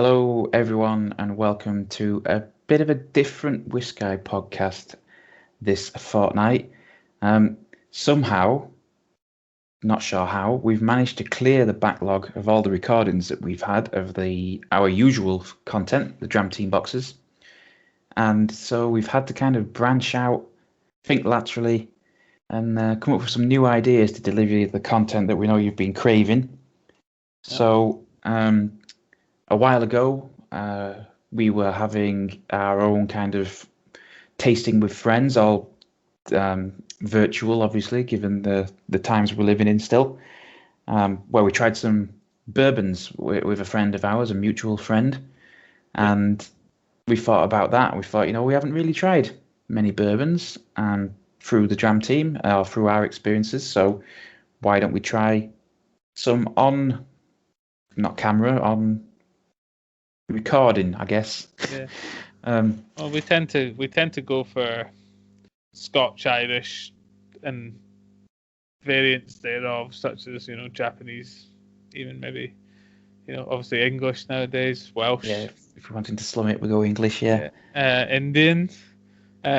Hello, everyone, and welcome to a bit of a different WhiskAYE podcast this fortnight. Somehow, not sure how, we've managed to clear the backlog of all the recordings that we've had of our usual content, the Dram Team boxes. And so we've had to kind of branch out, think laterally, and come up with some new ideas to deliver the content that we know you've been craving. So, a while ago, we were having our own kind of tasting with friends, all virtual, obviously, given the times we're living in still, where we tried some bourbons with a friend of ours, a mutual friend, and we thought about that. We thought, we haven't really tried many bourbons through the Dram Team or through our experiences, so why don't we try some on, not camera, on recording, I guess. Yeah. Well, we tend to go for Scotch, Irish, and variants thereof, such as Japanese, even maybe obviously English nowadays, Welsh. Yeah, if we're wanting to slum it, we go English. Yeah. Indian,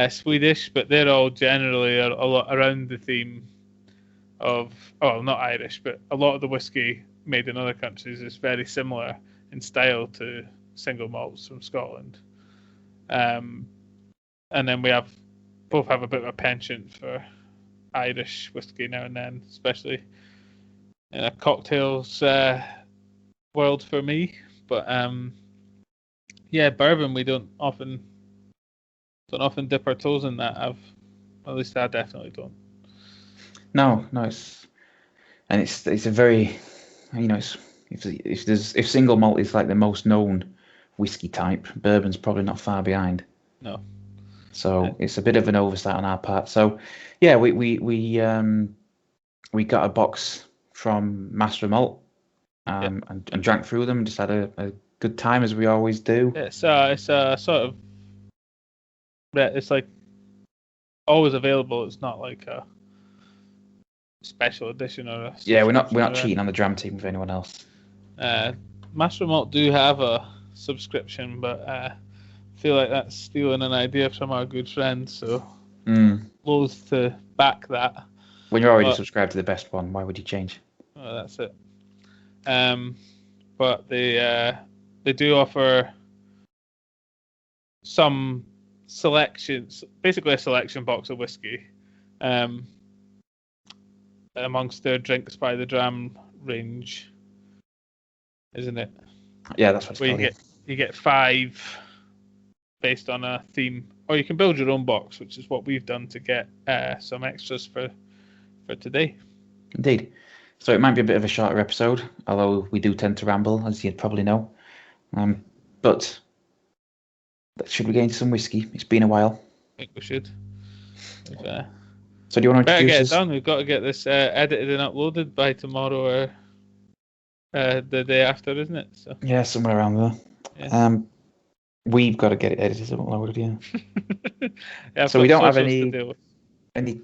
Swedish, but they're all generally a lot around the theme of not Irish, but a lot of the whiskey made in other countries is very similar in style to single malts from Scotland, and then we both have a bit of a penchant for Irish whiskey now and then, especially in a cocktails world for me. But bourbon, we don't often dip our toes in that. At least I definitely don't. No, it's a very, if single malt is like the most known whiskey type, bourbon's probably not far behind. No. So it's a bit of an oversight on our part. So yeah, we got a box from Master Malt and drank through them and just had a good time, as we always do. It's a sort of, it's like always available. It's not like a special edition or a we're not cheating on the Dram Team with anyone else. Master Malt do have a subscription, but I feel like that's stealing an idea from our good friends, so loath to back that. When you're already subscribed to the best one, why would you change? Well, that's it. But they do offer some selections, basically a selection box of whiskey, amongst their Drinks by the Dram range, isn't it? Yeah, that's what it's called. You get 5 based on a theme, or you can build your own box, which is what we've done to get some extras for today. Indeed. So it might be a bit of a shorter episode, although we do tend to ramble, as you'd probably know. But should we get into some whiskey? It's been a while. I think we should. So do you want to introduce get us? it done. We've got to get this edited and uploaded by tomorrow or the day after, isn't it? So. Yeah, somewhere around there. Yeah. We've got to get it edited and uploaded, yeah. So we don't have any.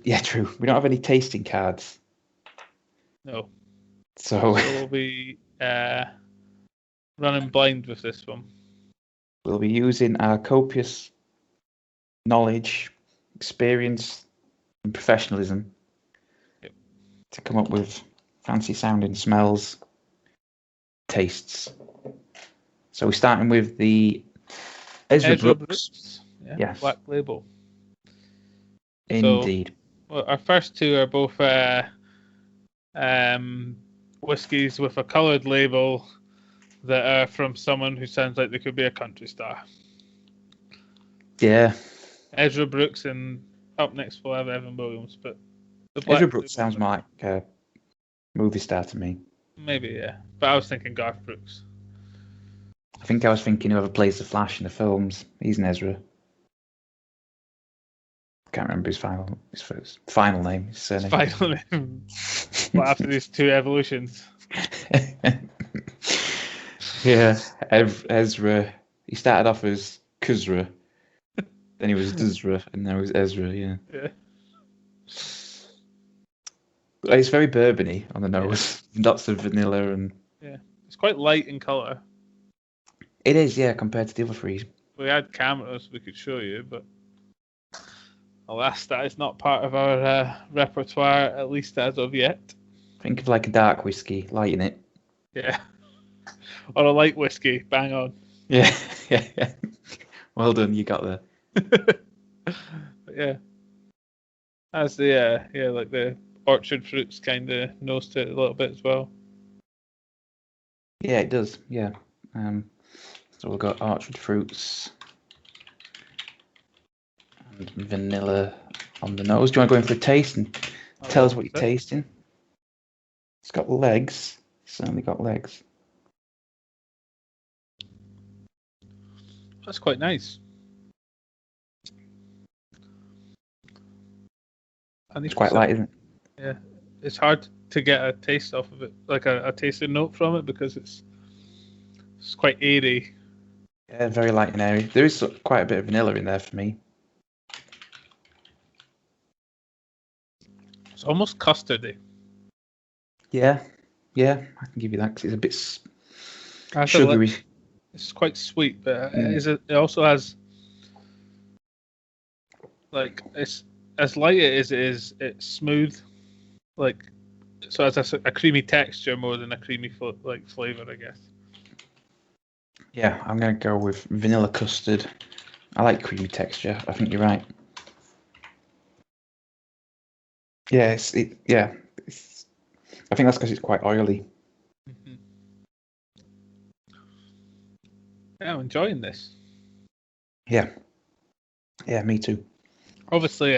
Yeah, true. We don't have any tasting cards. No. So we'll be running blind with this one. We'll be using our copious knowledge, experience, and professionalism to come up with fancy sounding smells, tastes. So we're starting with the Ezra Brooks. Yes. Black Label. Indeed. So, our first two are both whiskies with a coloured label that are from someone who sounds like they could be a country star. Yeah. Ezra Brooks, and up next we'll have Evan Williams. But Ezra Brooks sounds more like a movie star to me. Maybe, yeah. But I was thinking Garth Brooks. I think I was thinking whoever plays the Flash in the films. He's an Ezra. Can't remember his final name. His surname. Final name. Well, after these 2 evolutions. Yeah, Ezra. He started off as Kuzra, then he was Duzra, and now he's Ezra. Yeah. It's very bourbony on the nose. Lots of vanilla and. Yeah, it's quite light in colour. It is, yeah, compared to the other three. We had cameras we could show you, but alas, that is not part of our repertoire, at least as of yet. Think of like a dark whiskey, lighting it. Yeah. Or a light whiskey, bang on. Yeah, yeah. Well done, you got there. Yeah. As the like the orchard fruits kind of nose to it a little bit as well. Yeah, it does. Yeah. So we've got orchard fruits and vanilla on the nose. Do you want to go in for a taste and tell us what you're tasting? It's got legs. Certainly got legs. That's quite nice. It's quite light, isn't it? Yeah, it's hard to get a taste off of it, like a tasting note from it, because it's quite airy. Yeah, very light and airy. There is quite a bit of vanilla in there for me. It's almost custardy. Yeah, I can give you that because it's a bit sugary. It's quite sweet, but it also has, like, it's as light as it is, it's smooth, like, so it has a creamy texture more than a creamy flavor, I guess. Yeah, I'm gonna go with vanilla custard. I like creamy texture. I think you're right. Yeah, I think that's because it's quite oily. Mm-hmm. Yeah, I'm enjoying this. Yeah, me too. Obviously,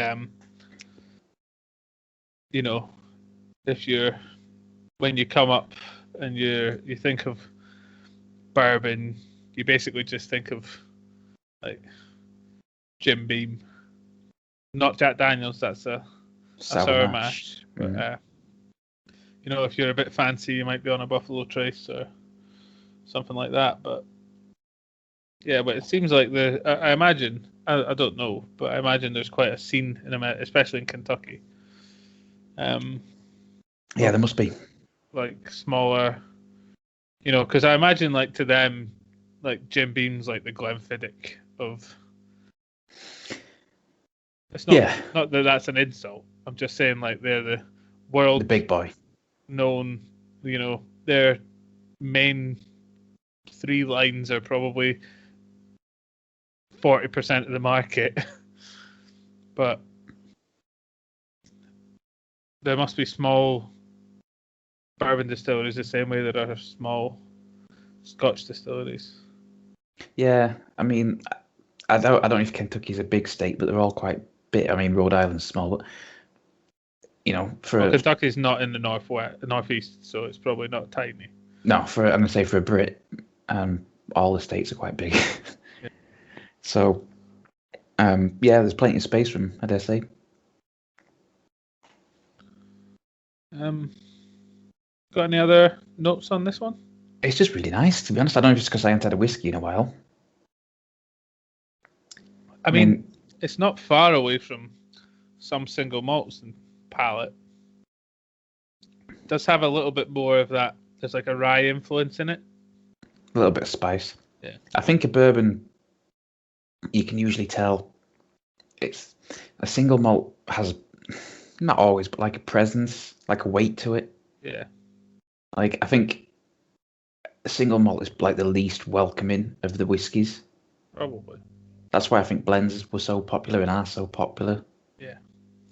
when you come up and you think of bourbon, you basically just think of like Jim Beam, not Jack Daniels. That's a sour mash. But if you're a bit fancy, you might be on a Buffalo Trace or something like that. But yeah, but it seems like I imagine, I don't know, but I imagine there's quite a scene in America, especially in Kentucky. Yeah, there must be. Like smaller, because I imagine like to them, like Jim Beam's like the Glenfiddich of. It's not that that's an insult. I'm just saying like they're the world. The big boy. Known, their main 3 lines are probably 40% of the market, but there must be small bourbon distilleries the same way there are small Scotch distilleries. Yeah, I mean, I don't know if Kentucky's a big state, but they're all quite big. I mean, Rhode Island's small, but Kentucky's not in the northeast, so it's probably not tiny. No, I'm gonna say for a Brit, all the states are quite big. Yeah. So, there's plenty of space for them, I dare say. Got any other notes on this one? It's just really nice, to be honest. I don't know if it's because I haven't had a whiskey in a while. I mean, it's not far away from some single malts and palate. It does have a little bit more of that. There's like a rye influence in it. A little bit of spice. Yeah. I think a bourbon, you can usually tell it's a single malt has, not always, but like a presence, like a weight to it. Yeah. Like, I think a single malt is like the least welcoming of the whiskies. Probably. That's why I think blends were so popular and are so popular. Yeah.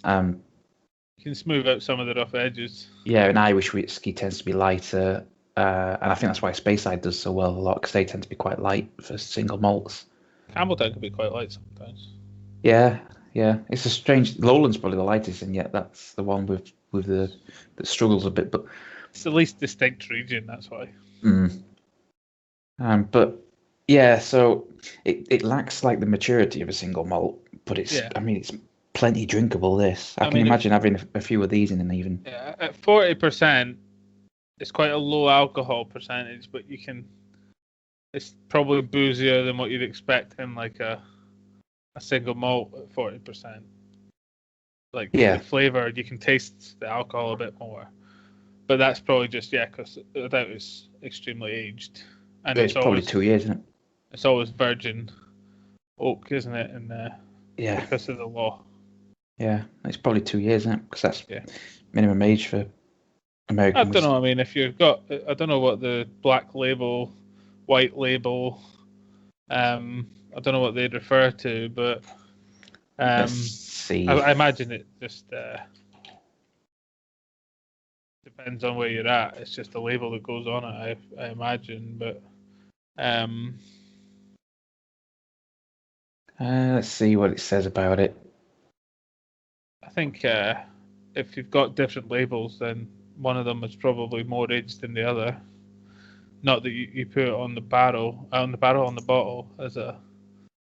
You can smooth out some of the rough edges. Yeah, and Irish whiskey tends to be lighter, and I think that's why Speyside does so well a lot, because they tend to be quite light for single malts. Campbelltown can be quite light sometimes. Yeah. It's a strange. Lowland's probably the lightest, and yet that's the one with that struggles a bit. But it's the least distinct region. That's why. But yeah, so it lacks like the maturity of a single malt, but it's. Yeah. I mean, it's plenty drinkable. This I can imagine having a few of these in an even. Yeah, at 40%, it's quite a low alcohol percentage, but it's probably boozier than what you'd expect in like a single malt at 40%. Like the flavor, you can taste the alcohol a bit more, but that's probably just because I doubt it's extremely aged. And it's probably 2 years, isn't it? it's always virgin oak, isn't it? And Yeah, because of the law. yeah. It's probably 2 years, isn't it? Because that's Yeah. minimum age for American I don't whiskey. know. I mean, if you've got, I don't know what the black label, white label, I don't know what they'd refer to, but Let's see. I imagine it just depends on where you're at. It's just the label that goes on it, I imagine. But Let's see what it says about it. I think if you've got different labels, then one of them is probably more aged than the other. Not that you put it on the bottle as a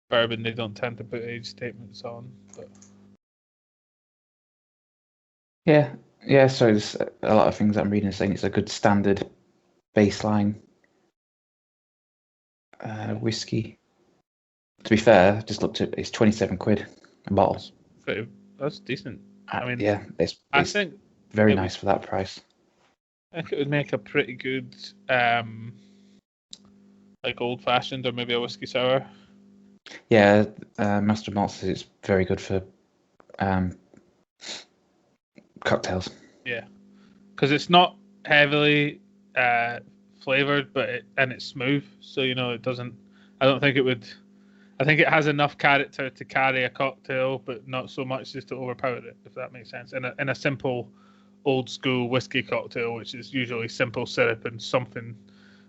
bourbon. They don't tend to put age statements on. But Yeah. So there's a lot of things I'm reading saying it's a good standard baseline whiskey. To be fair, I just looked at it's 27 quid a bottle. That's decent. I mean, yeah, it's I think very nice for that price. I think it would make a pretty good like old fashioned or maybe a whiskey sour. Yeah, Master Malt says it's very good for cocktails. Yeah, because it's not heavily flavored, and it's smooth, so it doesn't. I don't think it would. I think it has enough character to carry a cocktail, but not so much just to overpower it, if that makes sense. In a simple, old school whiskey cocktail, which is usually simple syrup and something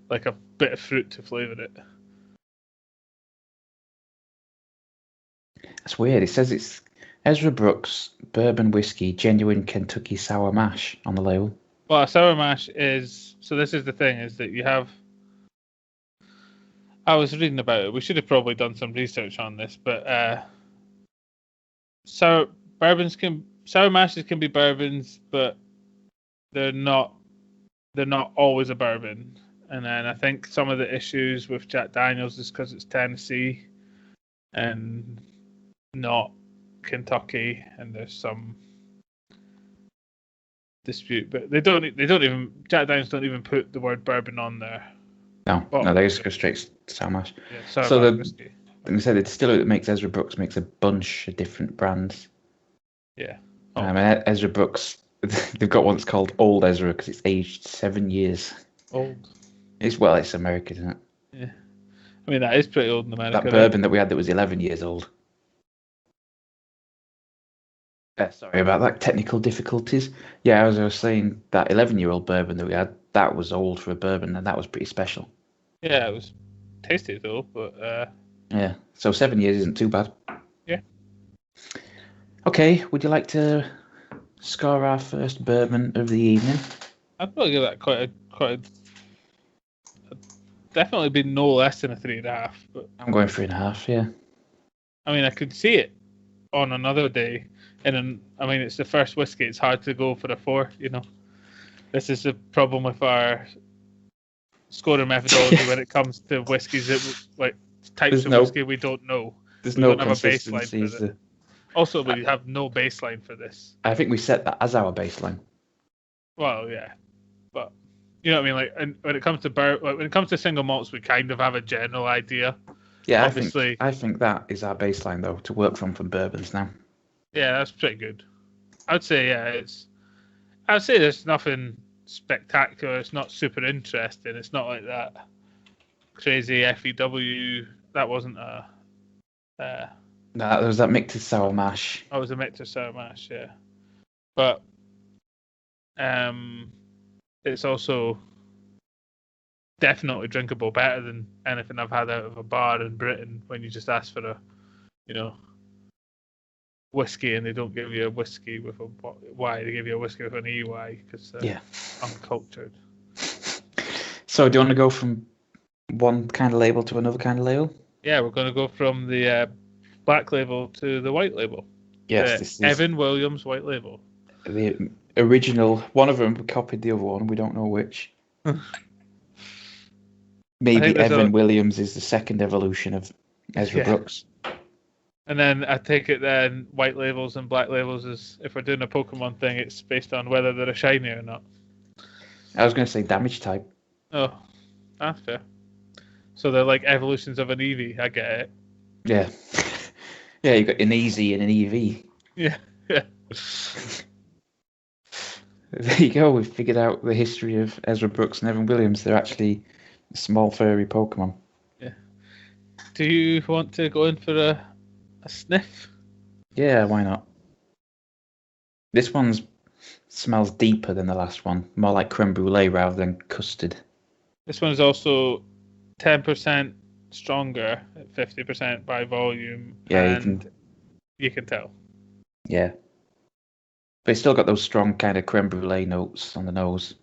like a bit of fruit to flavour it. That's weird. It says it's Ezra Brooks bourbon whiskey, genuine Kentucky sour mash on the label. Well, a sour mash is... So this is the thing, is that you have... I was reading about it. We should have probably done some research on this, but sour mashes can be bourbons, but they're not always a bourbon. And then I think some of the issues with Jack Daniels is because it's Tennessee and not Kentucky, and there's some dispute. But they don't even Jack Daniels don't even put the word bourbon on there. No, they just go straight to sour mash. Yeah, so whiskey. Like I said, the distiller that makes Ezra Brooks makes a bunch of different brands. Yeah. And Ezra Brooks, they've got one that's called Old Ezra because it's aged 7 years. Old. It's American, isn't it? Yeah. I mean, that is pretty old in America. That bourbon that we had that was 11 years old. Sorry about that, technical difficulties. Yeah, as I was saying, that 11-year-old bourbon that we had, that was old for a bourbon, and that was pretty special. Yeah, it was tasty though, but... Yeah, so 7 years isn't too bad. Yeah. Okay, would you like to score our first bourbon of the evening? I'd probably give that quite a definitely be no less than a 3.5. But I'm going 3.5, yeah. I mean, I could see it on another day. It's the first whiskey. It's hard to go for a 4, This is the problem with our scoring methodology when it comes to whiskies that types of whiskey we don't know. There's we no don't have a baseline for it. Also, we have no baseline for this. I think we set that as our baseline. Well, yeah, but you know what I mean. And when it comes to single malts, we kind of have a general idea. Yeah, obviously. I think that is our baseline though to work from bourbons now. Yeah, that's pretty good. I'd say I'd say there's nothing spectacular. It's not super interesting. It's not like that crazy FEW. That wasn't a. No, there was that Michter's sour mash. Oh, it was a Michter's sour mash, yeah. But it's also definitely drinkable, better than anything I've had out of a bar in Britain when you just ask for a, whiskey and they don't give you a whiskey with a Y. They give you a whiskey with an EY because they're uncultured. So do you want to go from one kind of label to another kind of label? Yeah, we're going to go from the black label to the white label. Yes, this is Evan Williams white label. The original. One of them copied the other one. We don't know which. Maybe Evan Williams is the second evolution of Ezra Brooks. And then I take it then white labels and black labels is, if we're doing a Pokemon thing, it's based on whether they're a shiny or not. I was going to say damage type. Oh, that's fair. So they're like evolutions of an EV. I get it. Yeah. Yeah, you've got an easy and an EV. Yeah. Yeah. There you go. We've figured out the history of Ezra Brooks and Evan Williams. They're actually small furry Pokemon. Yeah. Do you want to go in for a sniff? Yeah, why not? This one smells deeper than the last one. More like creme brulee rather than custard. This one is also 10% stronger at 50% by volume. Yeah, and you can tell. Yeah. But it's still got those strong kind of creme brulee notes on the nose.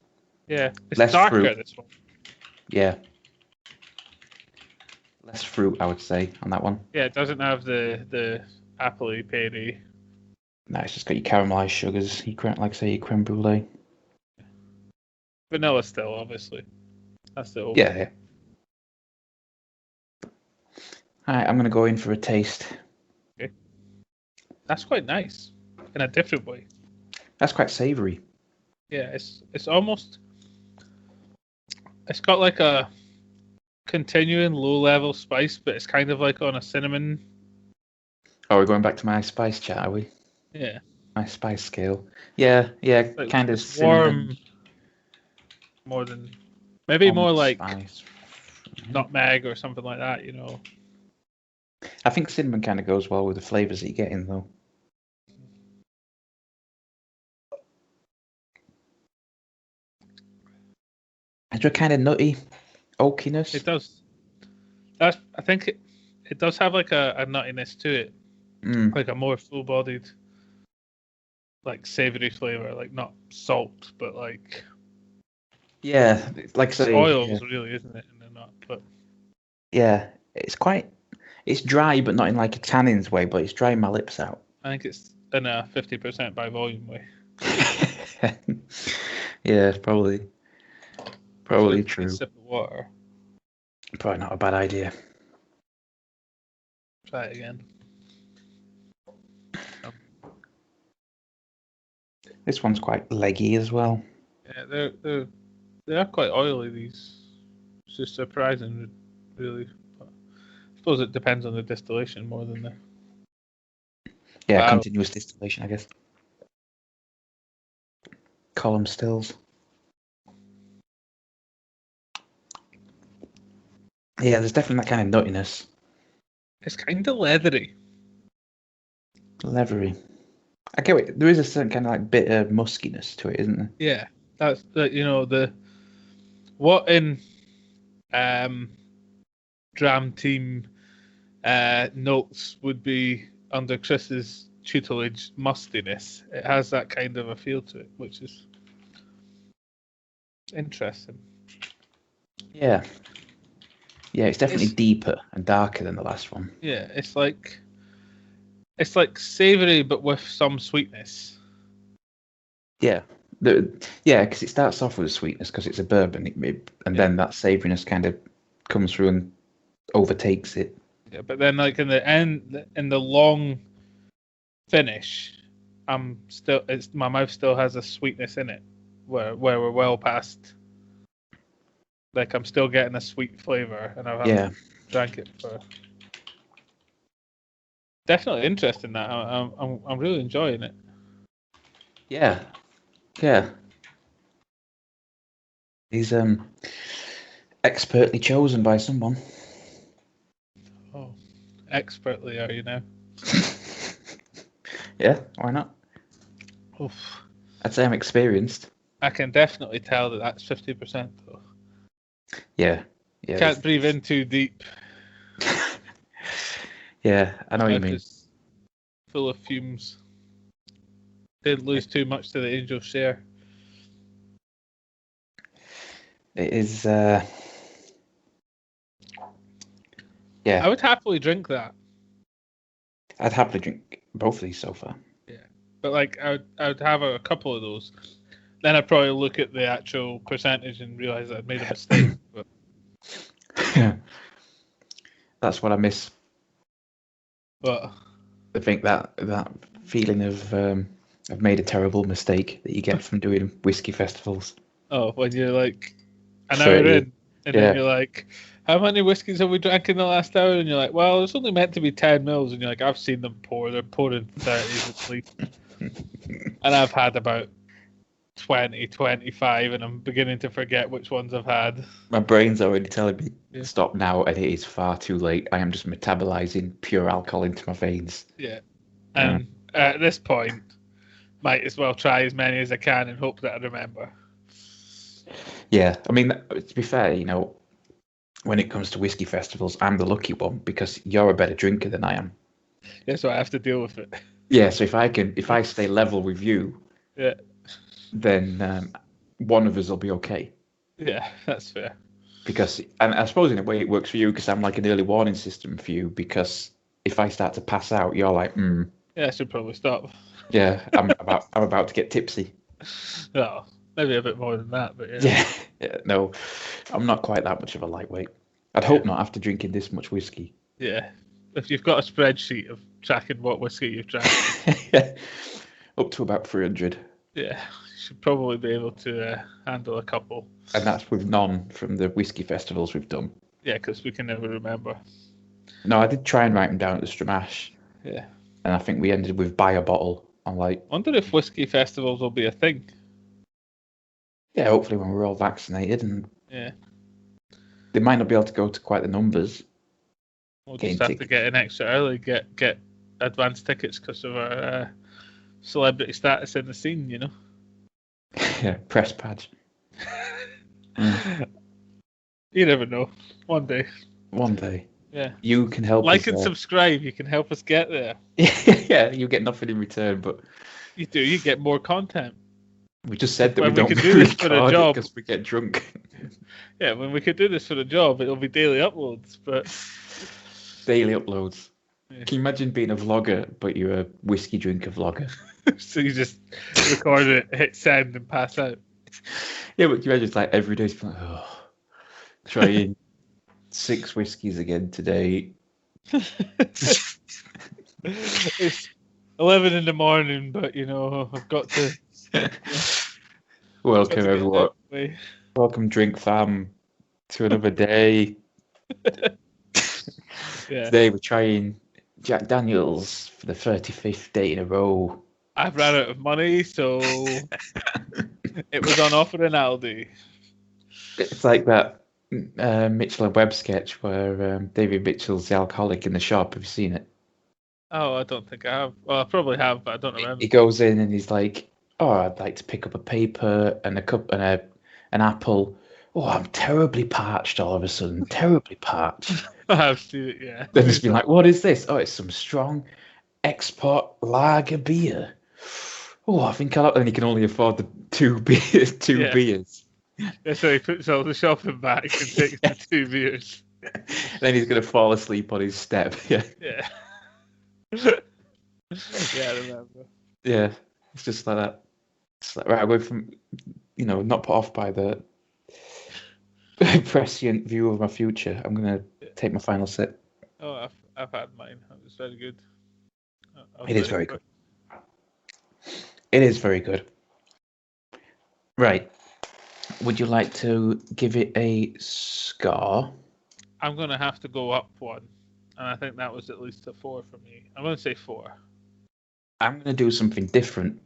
Yeah, it's Less darker, fruit. this one. Yeah. Less fruit, I would say, on that one. Yeah, it doesn't have the appley peary. No, it's just got your caramelised sugars. Your creme brulee. Vanilla still, obviously. That's the old. Yeah. Alright, I'm going to go in for a taste. Okay. That's quite nice. In a different way. That's quite savoury. Yeah, it's almost... It's got like a continuing low-level spice, but it's kind of like on a cinnamon. Oh, we're going back to my spice chat, are we? Yeah. My spice scale. Yeah, Like kind of warm. More than... Maybe more like spice. nutmeg or something like that, you know. I think cinnamon kind of goes well with the flavours that you get in, though. Is there a kind of nutty oakiness? It does. I think it does have like a nuttiness to it. Like a more full-bodied, like savoury flavour, like not salt, but like... Yeah, like say, oils, really, isn't it? In the nut, but yeah, it's dry, but not in like a tannins way, but it's drying my lips out. I think it's in a 50% by volume way. Yeah, probably So true. a sip of water. Probably not a bad idea. Try it again. This one's quite leggy as well. Yeah, they are quite oily. These, it's just surprising, really. But I suppose it depends on the distillation more than the. Yeah, continuous distillation, I guess. Column stills. Yeah, there's definitely that kind of nuttiness. It's kind of leathery. Leathery. I get it. There is a certain kind of like bitter muskiness to it, isn't there? Yeah, that's what in Dram Team notes would be under Chris's tutelage mustiness. It has that kind of a feel to it, which is interesting. Yeah. Yeah, it's definitely deeper and darker than the last one. Yeah, it's like savoury but with some sweetness. Yeah. Because it starts off with a sweetness because it's a bourbon, and then that savouriness kind of comes through and overtakes it. Yeah, but then like in the end, in the long finish, my mouth still has a sweetness in it, where we're well past. Like I'm still getting a sweet flavour, and I haven't drank it for. Definitely interesting. That I'm really enjoying it. Yeah. He's expertly chosen by someone. Oh, expertly are you now? Yeah, why not? Oof. I'd say I'm experienced. I can definitely tell that that's 50% though. Yeah. Can't breathe in too deep. Yeah, I know what you mean. It's full of fumes. Didn't lose too much to the angel share. It is. Yeah. I would happily drink that. I'd happily drink both of these so far. Yeah, but like I would have a couple of those. Then I'd probably look at the actual percentage and realise that I'd made a mistake. But yeah, that's what I miss. But I think that feeling of I've made a terrible mistake that you get from doing whiskey festivals. when you're like an hour in, and then you're like, how many whiskies have we drank in the last hour? And you're like, well, it's only meant to be 10 mils. And you're like, I've seen them pour. They're pouring 30s at least. And I've had about 20, 25, and I'm beginning to forget which ones I've had. My brain's already telling me stop now, and it is far too late. I am just metabolizing pure alcohol into my veins. Yeah. And at this point, might as well try as many as I can and hope that I remember. Yeah, I mean, to be fair, you know, when it comes to whiskey festivals, I'm the lucky one because you're a better drinker than I am. Yeah, so I have to deal with it. Yeah, so if I stay level with you, Yeah. then one of us will be okay. Yeah, that's fair. Because, and I suppose in a way it works for you because I'm like an early warning system for you. Because if I start to pass out, you're like, Yeah, I should probably stop. Yeah, I'm about to get tipsy. No, maybe a bit more than that, but yeah. No, I'm not quite that much of a lightweight. I'd hope not after drinking this much whiskey. Yeah, if you've got a spreadsheet of tracking what whiskey you've drank, up to about 300. Yeah, you should probably be able to handle a couple. And that's with none from the whiskey festivals we've done. Yeah, because we can never remember. No, I did try and write them down at the Stramash. Yeah. And I think we ended with buy a bottle. I'm like, I wonder if whiskey festivals will be a thing. Yeah, hopefully when we're all vaccinated, and they might not be able to go to quite the numbers. We'll just have to get in extra early, get advance tickets because of our celebrity status in the scene, you know. Yeah, press badge. You never know. One day. One day. Yeah. You can help like us. And subscribe. You can help us get there. Yeah, you get nothing in return, but you do. You get more content. We just said that when we don't could do this for a job because we get drunk. Yeah, when we could do this for a job, it'll be daily uploads, but daily uploads. Yeah. Can you imagine being a vlogger, but you're a whiskey drinker vlogger? So you just record it, hit send, and pass out. Yeah, but you imagine it's like every day, it's like, trying 6 whiskeys again today. It's 11 in the morning, but you know I've got to. Welcome everyone. Welcome, Drink Fam, to another day. Today we're trying Jack Daniels for the 35th day in a row. I've run out of money, so it was on offer in Aldi. It's like that Mitchell and Webb sketch where David Mitchell's the alcoholic in the shop. Have you seen it? Oh, I don't think I have. Well, I probably have, but I don't remember. He goes in and he's like, "Oh, I'd like to pick up a paper and a cup and an apple. Oh, I'm terribly parched all of a sudden. Terribly parched." I have seen it, yeah. Then just be like, "What is this? Oh, it's some strong export lager beer. Oh, I think and he can only afford the 2 beers. Beers. Yeah, so he puts all the shopping back and takes the 2 beers. Then he's gonna fall asleep on his step. Yeah. Yeah. Yeah, I remember. Yeah, it's just like that. It's like, right, away from, not put off by the prescient view of my future. I'm gonna take my final sip. Oh, I've had mine. It was very good. It is very good. It is very good. Right. Would you like to give it a score? I'm going to have to go up 1. And I think that was at least a 4 for me. I'm going to say 4. I'm going to do something different.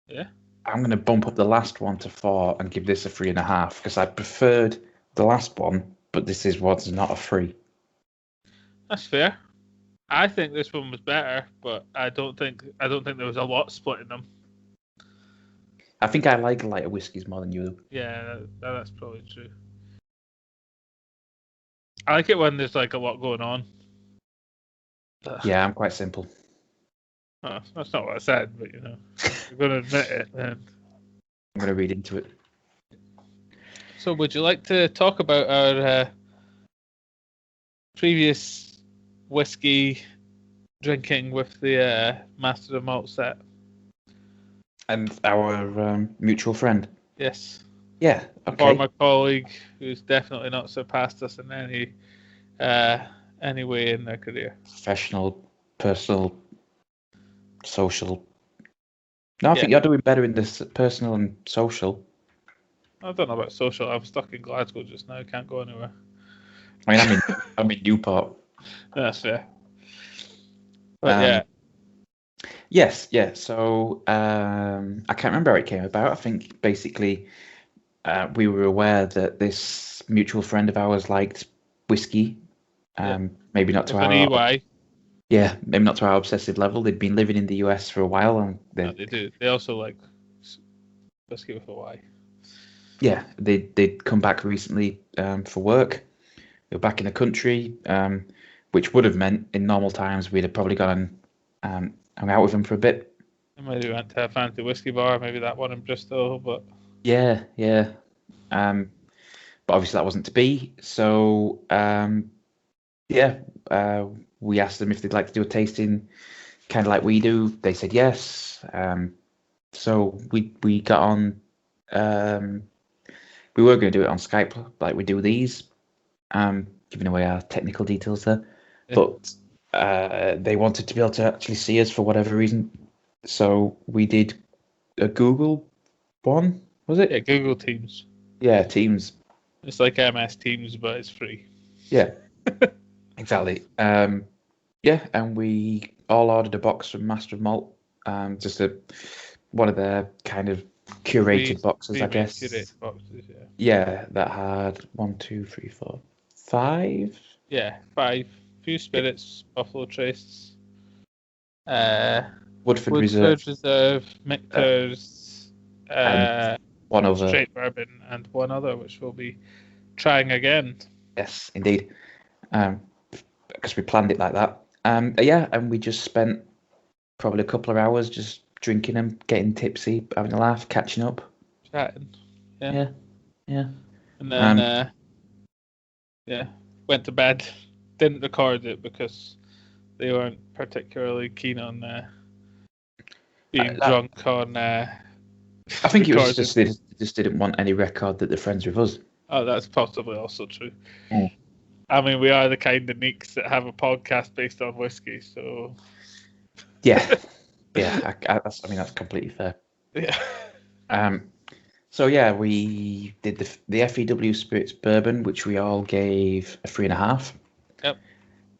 Yeah? I'm going to bump up the last one to 4 and give this a 3.5 because I preferred the last one, but this is what's not a 3. That's fair. I think this one was better, but I don't think there was a lot splitting them. I think I like lighter whiskies more than you do. Yeah, that's probably true. I like it when there's like a lot going on. Yeah, I'm quite simple. Oh, that's not what I said, but you're going to admit it then. I'm going to read into it. So would you like to talk about our previous whiskey drinking with the Master of Malt set? And our mutual friend. Yes. Yeah, okay. Former colleague who's definitely not surpassed us in any way in their career. Professional, personal, social. No, I think you're doing better in this personal and social. I don't know about social. I'm stuck in Glasgow just now. Can't go anywhere. I mean, I'm in Newport. That's fair. But yeah. Yes, yeah. So I can't remember how it came about. I think basically we were aware that this mutual friend of ours liked whiskey. Maybe not to With an our EY. yeah, maybe not to our obsessive level. They'd been living in the US for a while, and They do. They also like whiskey with a Y. Yeah, they'd come back recently for work. They were back in the country, which would have meant in normal times we'd have probably gone and hung out with them for a bit. Maybe went to a fancy whiskey bar, maybe that one in Bristol, but Yeah. But obviously that wasn't to be. So we asked them if they'd like to do a tasting, kind of like we do. They said yes. So we got on. We were going to do it on Skype, like we do these, giving away our technical details there. Yeah. But they wanted to be able to actually see us for whatever reason. So we did a Google one, was it? Yeah, Google Teams. Yeah, Teams. It's like MS Teams, but it's free. Yeah, exactly. Yeah, and we all ordered a box from Master of Malt. Just one of their kind of curated boxes, I guess. Curated boxes, yeah. Yeah, that had 1, 2, 3, 4, 5. Yeah, 5. Few spirits, Buffalo Trace, Woodford Reserve, Michter's, one other straight bourbon, and one other, which we'll be trying again. Yes, indeed. Because we planned it like that. Yeah, and we just spent probably a couple of hours just drinking them, getting tipsy, having a laugh, catching up, chatting. Yeah. And then went to bed. Didn't record it because they weren't particularly keen on being drunk on. I think it was just they just didn't want any record that they're friends with us. Oh, that's possibly also true. Mm. I mean, we are the kind of neeks that have a podcast based on whiskey, so. Yeah. That's completely fair. Yeah. So yeah, we did the FEW Spirits Bourbon, which we all gave a 3.5. Yep.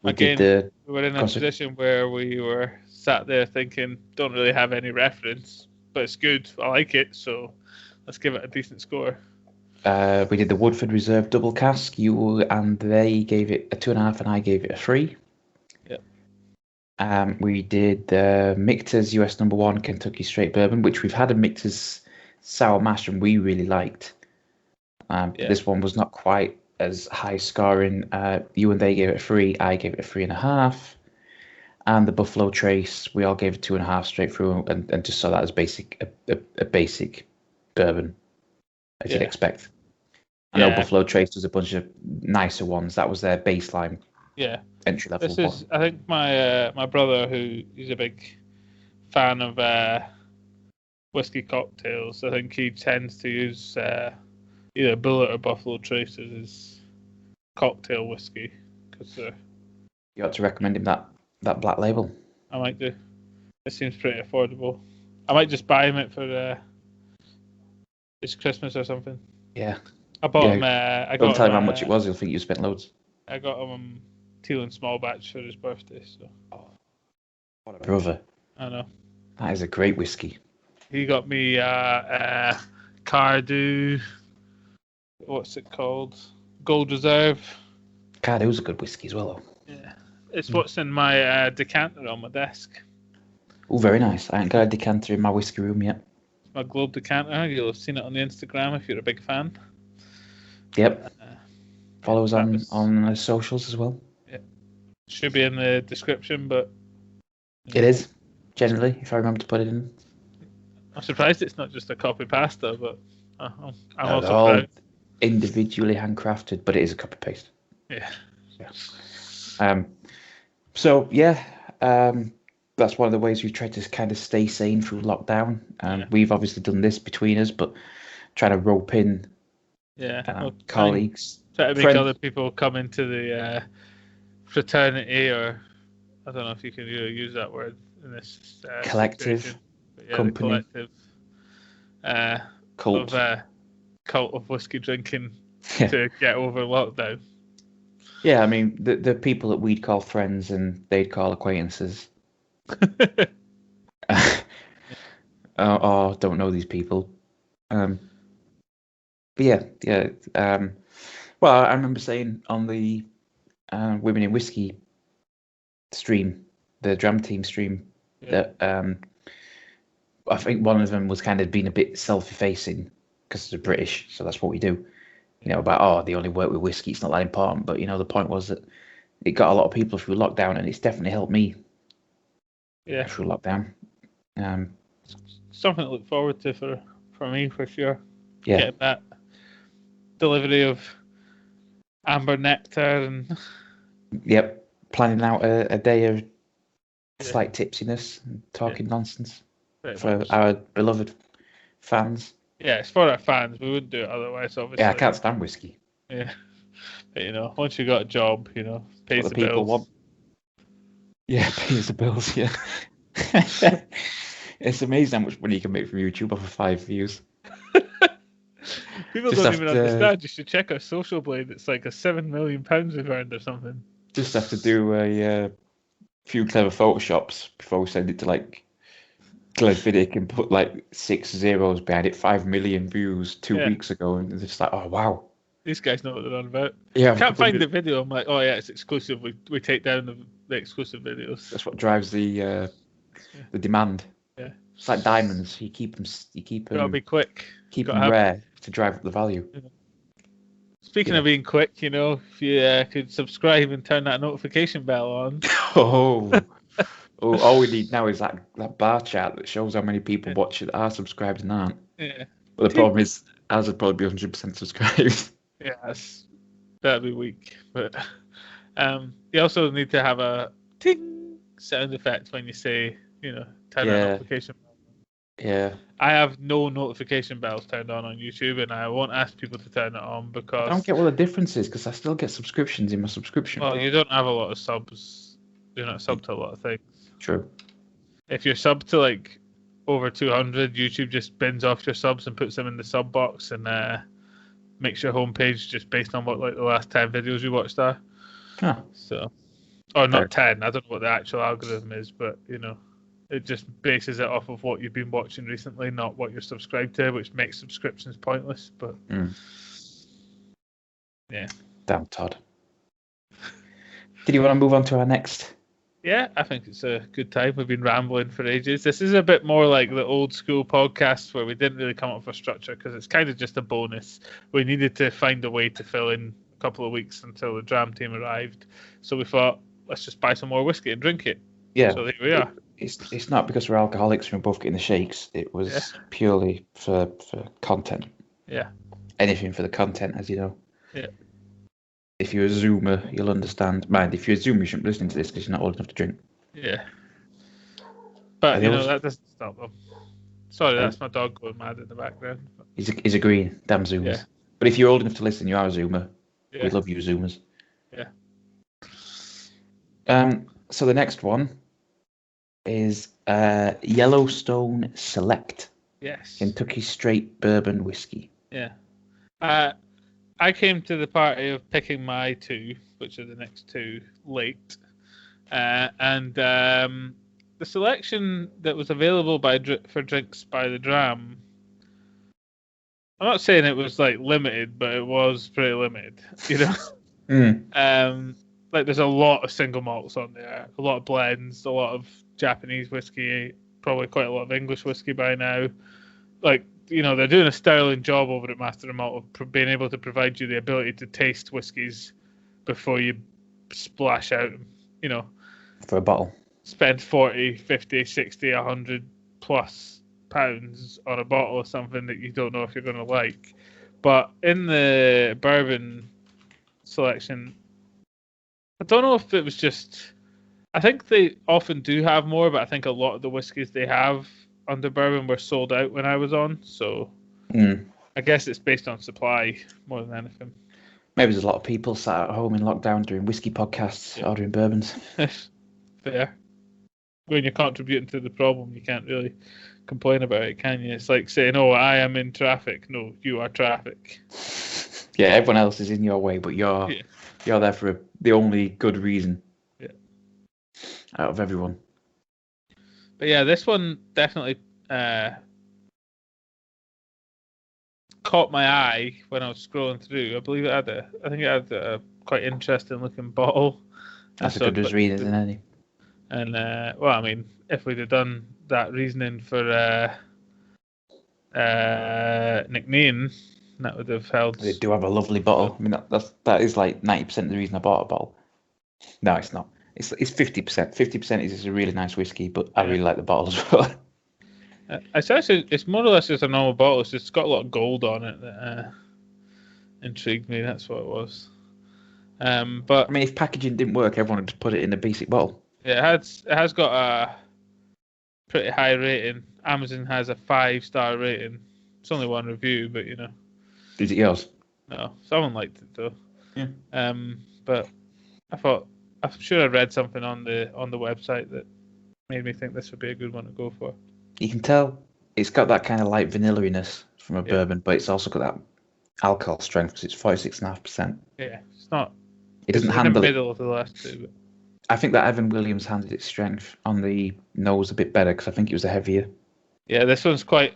We were in a position where we were sat there thinking, don't really have any reference, but it's good. I like it, so let's give it a decent score. We did the Woodford Reserve Double Cask. You and they gave it a 2.5, and I gave it a 3. Yep. We did the Michter's US No. 1 Kentucky Straight Bourbon, which we've had a Michter's Sour Mash and we really liked. This one was not quite as high scoring. You and they gave it a 3. I gave it a 3.5. And the Buffalo Trace, we all gave it 2.5 straight through, and just saw that as a basic bourbon, as you'd expect. I know Buffalo Trace does a bunch of nicer ones. That was their baseline. Yeah. Entry level. This is, I think, my brother, who is a big fan of whiskey cocktails. I think he tends to use either Bullet or Buffalo Trace as his cocktail whiskey. You ought to recommend him that black label. I might do. It seems pretty affordable. I might just buy him it for his Christmas or something. Yeah. I bought him. Don't tell him how much it was. He'll think you spent loads. I got him teal and small batch for his birthday. So. Oh, what a brother! I know. That is a great whiskey. He got me Cardew. What's it called? Gold Reserve. Cardew's a good whiskey as well. Yeah, it's what's in my decanter on my desk. Oh, very nice. I ain't got a decanter in my whiskey room yet. It's my Globe decanter. You'll have seen it on the Instagram if you're a big fan. Yep. Follow us on socials as well. Yeah. Should be in the description, but... It is, generally, if I remember to put it in. I'm surprised it's not just a copy pasta, but I'm also all proud. Individually handcrafted, but it is a copy paste. Yeah. So that's one of the ways we've tried to kind of stay sane through lockdown. We've obviously done this between us, but trying to rope in colleagues. Try to make other people come into the fraternity, or I don't know if you can really use that word in this collective company, cult of whiskey drinking to get over lockdown. Yeah, I mean, the people that we'd call friends and they'd call acquaintances. Or don't know these people. But yeah. Well, I remember saying on the Women in Whiskey stream, the Dram Team stream, that I think one of them was kind of being a bit self-effacing because they're British, so that's what we do. About they only work with whiskey, it's not that important. But the point was that it got a lot of people through lockdown, and it's definitely helped me. Yeah, through lockdown. Something to look forward to for me for sure. Yeah. Getting that delivery of amber nectar and. Yep, planning out a day of slight tipsiness and talking nonsense for our beloved fans. Yeah, it's for our fans. We wouldn't do it otherwise, obviously. Yeah, I can't stand whiskey. Yeah, but once you got a job, pays the people bills. Want. Yeah, pays the bills. Yeah. It's amazing how much money you can make from YouTube off of 5 views. People don't even understand. You should check our social blade. It's like a £7 million we've earned or something. Just have to do a few clever photoshops before we send it to Glenfiddich and put 6 zeros behind it. 5 million views 2 weeks ago, and it's just oh wow. These guys know what they're on about. Yeah, I can't find the video. I'm like, oh yeah, it's exclusive. We take down the exclusive videos. That's what drives the demand. Yeah, it's like diamonds. You keep them. Gotta be quick. Keep them rare to drive up the value. Yeah. Speaking of being quick, if you could subscribe and turn that notification bell on. All we need now is that bar chart that shows how many people watch it are subscribed and aren't. Yeah. But the problem is, ours would probably be 100% subscribed. Yes, that'd be weak. But you also need to have a ting sound effect when you say, turn that notification bell. Yeah. I have no notification bells turned on YouTube, and I won't ask people to turn it on because... I don't get what the difference is, because I still get subscriptions in my subscription. Well, you don't have a lot of subs. You're not sub to a lot of things. True. If you're sub to over 200, YouTube just bins off your subs and puts them in the sub box and makes your homepage just based on what the last 10 videos you watched are. Huh. So, or not 10. I don't know what the actual algorithm is, but it just bases it off of what you've been watching recently, not what you're subscribed to, which makes subscriptions pointless. But yeah. Damn Todd. Did you want to move on to our next? Yeah, I think it's a good time. We've been rambling for ages. This is a bit more like the old school podcasts where we didn't really come up with a structure because it's kind of just a bonus. We needed to find a way to fill in a couple of weeks until the Dram Team arrived. So we thought, let's just buy some more whiskey and drink it. Yeah. So here we are. It's not because we're alcoholics and we're both getting the shakes. It was purely for content. Yeah. Anything for the content, as you know. Yeah. If you're a Zoomer, you'll understand. Mind, if you're a Zoomer, you shouldn't be listening to this because you're not old enough to drink. Yeah. But, that doesn't stop them. Sorry, that's my dog going mad in the background. He's agreeing. Damn Zoomers. Yeah. But if you're old enough to listen, you are a Zoomer. Yeah. We love you, Zoomers. Yeah. So the next one is Yellowstone Select. Yes. Kentucky Straight Bourbon Whiskey. Yeah. I came to the party of picking my two, which are the next two, late. And the selection that was available for drinks by the Dram, I'm not saying it was limited, but it was pretty limited, there's a lot of single malts on there, a lot of blends, a lot of Japanese whiskey, probably quite a lot of English whiskey by now. They're doing a sterling job over at Master and Malt of being able to provide you the ability to taste whiskies before you splash out, for a bottle. Spend 40, 50, 60, 100 plus pounds on a bottle of something that you don't know if you're going to like. But in the bourbon selection, I don't know if it was just... I think they often do have more, but I think a lot of the whiskies they have under bourbon were sold out when I was on, so I guess it's based on supply more than anything. Maybe there's a lot of people sat at home in lockdown doing whiskey podcasts, ordering bourbons. Fair. When you're contributing to the problem, you can't really complain about it, can you? It's like saying, "Oh, I am in traffic." No, you are traffic. Yeah, everyone else is in your way, but you're You're there for the only good reason. Yeah. Out of everyone. But yeah, this one definitely caught my eye when I was scrolling through. I believe I think it had a quite interesting looking bottle. That's a good reason, isn't it? And well, I mean, if we'd have done that reasoning for nickname, that would have held. They do have a lovely bottle. I mean, that is like 90% of the reason I bought a bottle. No, it's not. It's 50%. 50% is just a really nice whiskey, but I really like the bottle as well. It's more or less just a normal bottle. It's just got a lot of gold on it that intrigued me. That's what it was. But I mean, if packaging didn't work, everyone would just put it in a basic bottle. Yeah, it has got a pretty high rating. Amazon has a 5-star rating. It's only one review, but you know. Is it yours? No, someone liked it though. Yeah. But I'm sure I read something on the website that made me think this would be a good one to go for. You can tell it's got that kind of light vanilla-iness from a bourbon, but it's also got that alcohol strength because it's 46.5%. Yeah, it's not. It doesn't it's handle in the middle of the last two. But... I think that Evan Williams handled its strength on the nose a bit better because I think it was a heavier. Yeah, this one's quite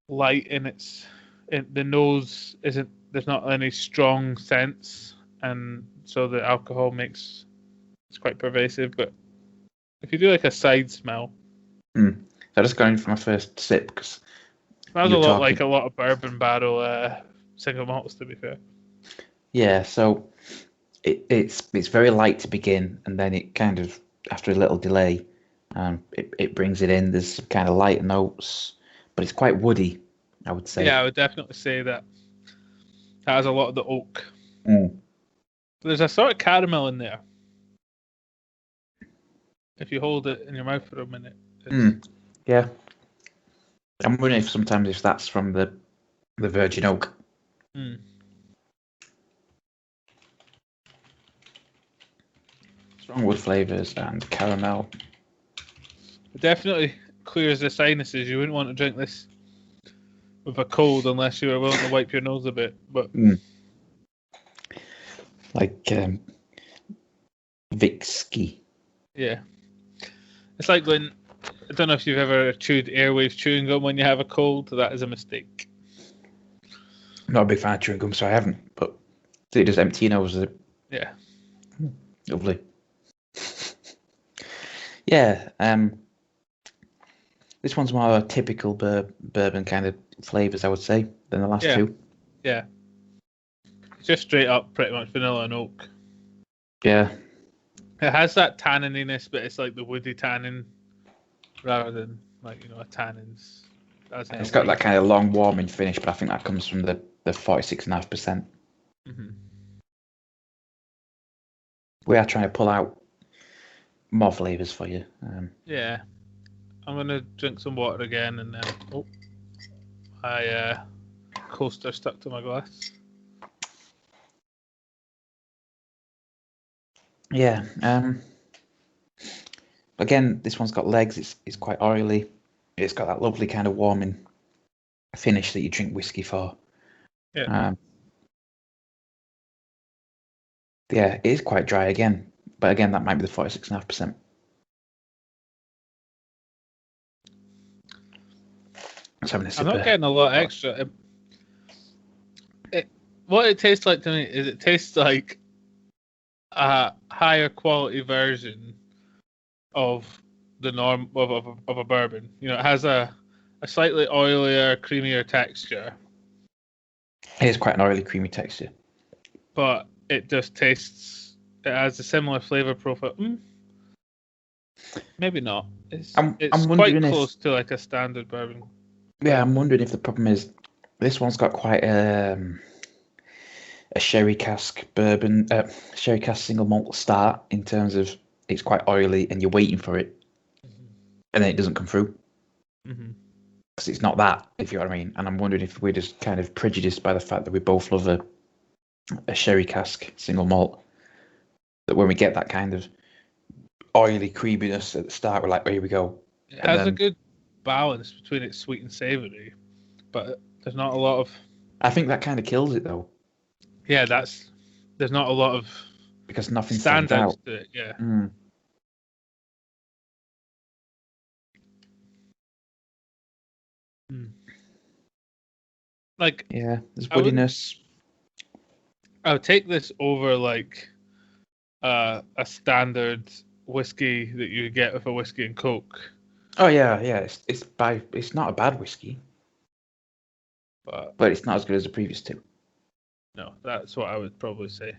light the nose isn't. There's not any strong scents, and so the alcohol it's quite pervasive. But if you do like a side smell. So I just got in for my first sip because smells a lot like a lot of bourbon barrel single malts, to be fair. Yeah, so it's very light to begin, and then it kind of after a little delay, it brings it in. There's some kind of light notes, but it's quite woody, I would say. Yeah, I would definitely say that has a lot of the oak. There's a sort of caramel in there. If you hold it in your mouth for a minute. Yeah. I'm wondering if that's from the virgin oak. Strong wood flavours and caramel. It definitely clears the sinuses. You wouldn't want to drink this with a cold unless you were willing to wipe your nose a bit. But like whisky. Yeah. It's like when I don't know if you've ever chewed Airwaves chewing gum when you have a cold. That is a mistake. I'm not a big fan of chewing gum, so I haven't. But it just empty your nose. Yeah. Lovely. Yeah. This one's more typical bourbon kind of flavours, I would say, than the last two. Yeah. It's just straight up, pretty much vanilla and oak. Yeah. It has that tannininess, but it's like the woody tannin rather than like a tannins. It's got that kind of long warming finish, but I think that comes from the 46.5%. We are trying to pull out more flavours for you. Yeah, I'm gonna drink some water again, and then my coaster stuck to my glass. Yeah. Again, this one's got legs. It's quite oily. It's got that lovely kind of warming finish that you drink whiskey for. Yeah. Yeah, it is quite dry again, but again, that might be the 46.5%. I'm not getting a lot extra. What it tastes like to me is it tastes like a higher quality version of the norm of a bourbon. It has a slightly oilier, creamier texture. It is quite an oily, creamy texture. But it just tastes. It has a similar flavor profile. Maybe not. It's quite close to like a standard bourbon. Yeah, I'm wondering if the problem is this one's got quite a sherry cask bourbon, sherry cask single malt start in terms of it's quite oily and you're waiting for it, and then it doesn't come through because it's not that, if you know what I mean. And I'm wondering if we're just kind of prejudiced by the fact that we both love a sherry cask single malt, that when we get that kind of oily creaminess at the start, we're like, here we go. It has a good balance between its sweet and savoury, but there's not a lot of... I think that kind of kills it though. Yeah, there's not a lot of because nothing stands out. to it. Yeah. Like, yeah, there's woodiness. I would take this over like a standard whiskey that you get with a whiskey and Coke. Oh yeah. It's not a bad whiskey, but it's not as good as the previous two. No, that's what I would probably say.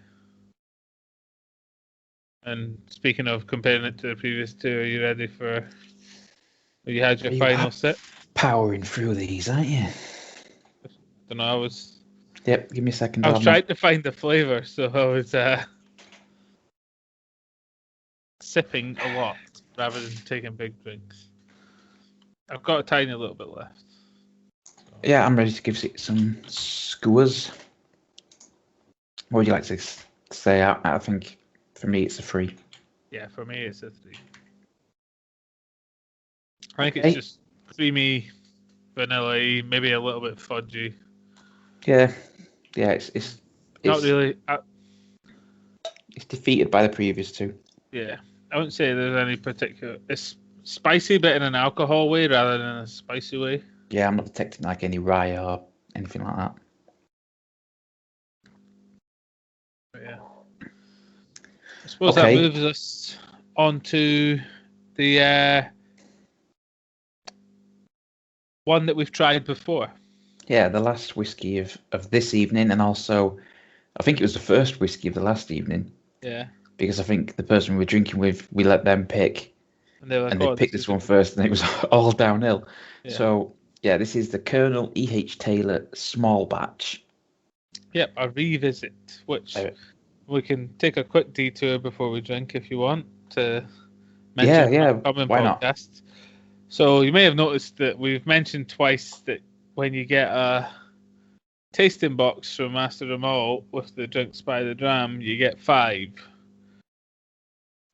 And speaking of comparing it to the previous two, are you ready for? Have you had your final sip? Powering through these, aren't you? Don't know. I was. Yep. Give me a second. I was trying to find the flavour, so I was sipping a lot rather than taking big drinks. I've got a tiny little bit left. So. Yeah, I'm ready to give it some skewers. What would you like to say? I think for me it's a 3. Yeah, for me it's a 3. I think it's just creamy, vanilla-y, maybe a little bit fudgy. Yeah, it's not really. It's defeated by the previous two. Yeah, I wouldn't say there's any particular. It's spicy, but in an alcohol way rather than a spicy way. Yeah, I'm not detecting like any rye or anything like that. But yeah. I suppose that moves us on to the one that we've tried before. Yeah, the last whiskey of this evening, and also I think it was the first whiskey of the last evening. Yeah. Because I think the person we were drinking with, we let them pick, and they picked this one first, and it was all downhill. Yeah. So yeah, this is the Colonel E.H. Taylor Small Batch. Yep, a revisit, which we can take a quick detour before we drink if you want to mention upcoming podcast. Not? So you may have noticed that we've mentioned twice that when you get a tasting box from Master of Malt with the drinks by the Dram, you get 5.